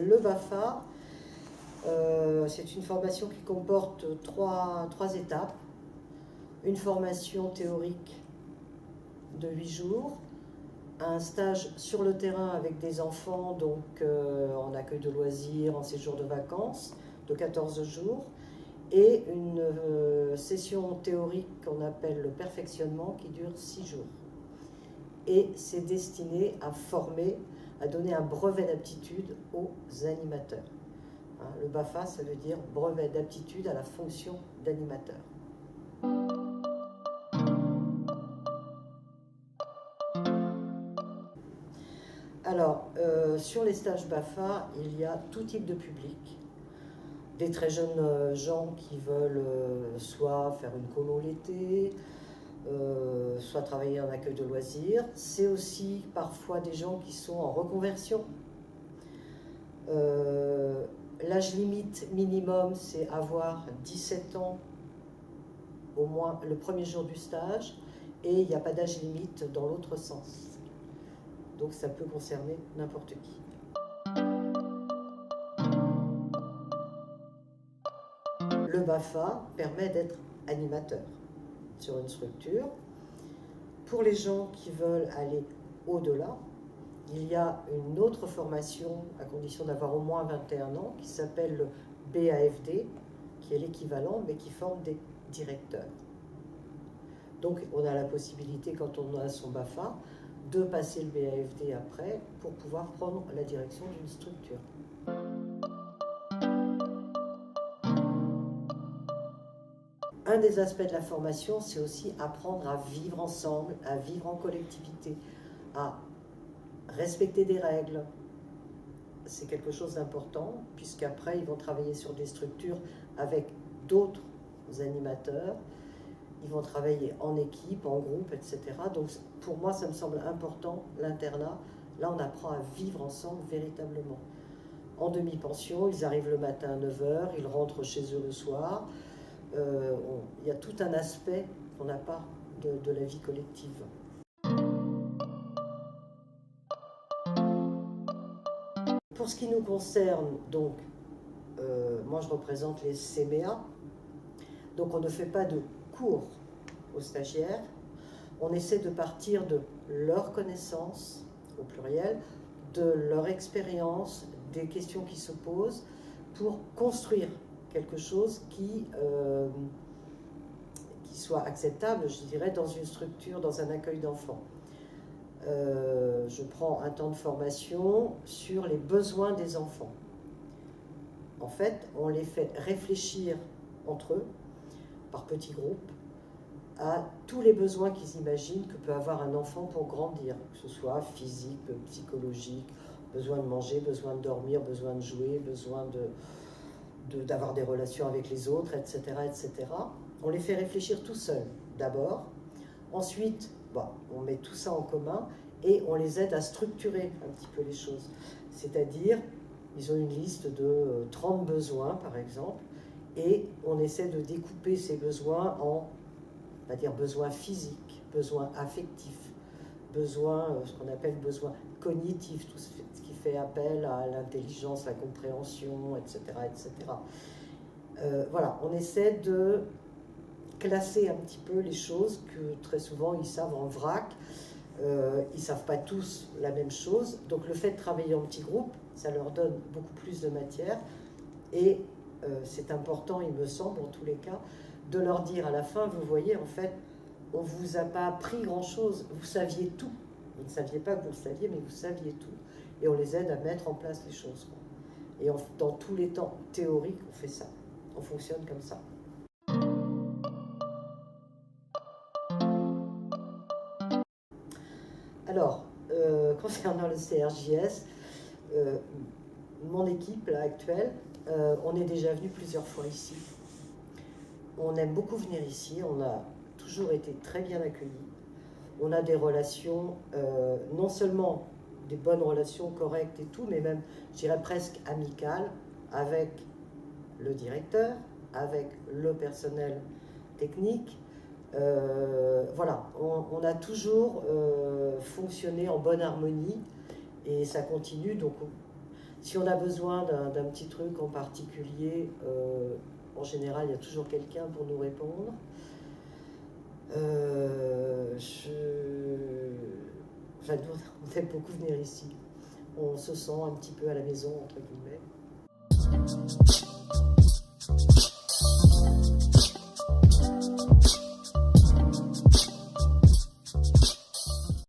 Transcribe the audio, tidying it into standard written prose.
le BAFA, c'est une formation qui comporte trois étapes. Une formation théorique de 8 jours, un stage sur le terrain avec des enfants, donc en accueil de loisirs, en séjour de vacances, de 14 jours, et une session théorique qu'on appelle le perfectionnement qui dure 6 jours. Et c'est destiné à former, à donner un brevet d'aptitude aux animateurs. Le BAFA, ça veut dire brevet d'aptitude à la fonction d'animateur. Alors, sur les stages BAFA, il y a tout type de public. Des très jeunes gens qui veulent soit faire une colo l'été, soit travailler en accueil de loisirs. C'est aussi parfois des gens qui sont en reconversion. L'âge limite minimum, c'est avoir 17 ans au moins le premier jour du stage, et il n'y a pas d'âge limite dans l'autre sens. Donc ça peut concerner n'importe qui. Le BAFA permet d'être animateur sur une structure. Pour les gens qui veulent aller au-delà, il y a une autre formation, à condition d'avoir au moins 21 ans, qui s'appelle le BAFD, qui est l'équivalent, mais qui forme des directeurs. Donc on a la possibilité, quand on a son BAFA, de passer le BAFD après pour pouvoir prendre la direction d'une structure. Un des aspects de la formation, c'est aussi apprendre à vivre ensemble, à vivre en collectivité, à respecter des règles. C'est quelque chose d'important, puisqu'après, ils vont travailler sur des structures avec d'autres animateurs. Ils vont travailler en équipe, en groupe, etc. Donc pour moi, ça me semble important, l'internat. Là, on apprend à vivre ensemble véritablement. En demi-pension, ils arrivent le matin à 9 h, ils rentrent chez eux le soir. Il y a tout un aspect qu'on n'a pas de la vie collective. Pour ce qui nous concerne, donc, moi je représente les CMEA, donc on ne fait pas de cours aux stagiaires, on essaie de partir de leurs connaissances, au pluriel, de leur expérience, des questions qui se posent, pour construire quelque chose qui soit acceptable, je dirais, dans une structure, dans un accueil d'enfants. Je prends un temps de formation sur les besoins des enfants. En fait, on les fait réfléchir entre eux, par petits groupes, à tous les besoins qu'ils imaginent que peut avoir un enfant pour grandir, que ce soit physique, psychologique, besoin de manger, besoin de dormir, besoin de jouer, besoin d'avoir des relations avec les autres, etc., etc. On les fait réfléchir tout seuls, d'abord. Ensuite, on met tout ça en commun et on les aide à structurer un petit peu les choses. C'est-à-dire, ils ont une liste de 30 besoins, par exemple, et on essaie de découper ces besoins en, on va dire, besoins physiques, besoins affectifs, besoins, ce qu'on appelle besoins cognitifs, tout ce qui fait appel à l'intelligence, la compréhension, etc., etc. Voilà, on essaie de classer un petit peu les choses que très souvent ils savent en vrac. Ils ne savent pas tous la même chose. Donc le fait de travailler en petits groupes, ça leur donne beaucoup plus de matière. Et c'est important, il me semble, en tous les cas, de leur dire à la fin, vous voyez, en fait, on ne vous a pas appris grand-chose, vous saviez tout. Vous ne saviez pas que vous le saviez, mais vous saviez tout. Et on les aide à mettre en place les choses. Et dans tous les temps théoriques, on fait ça. On fonctionne comme ça. Alors, concernant le CRJS, mon équipe là, actuelle, on est déjà venu plusieurs fois ici. On aime beaucoup venir ici, on a toujours été très bien accueillis. On a des relations, non seulement des bonnes relations correctes et tout, mais même, je dirais presque amicales, avec le directeur, avec le personnel technique. Voilà, on a toujours fonctionné en bonne harmonie et ça continue. Donc Si on a besoin d'un petit truc en particulier, en général, il y a toujours quelqu'un pour nous répondre. Enfin, nous, on aime beaucoup venir ici. On se sent un petit peu à la maison, entre guillemets.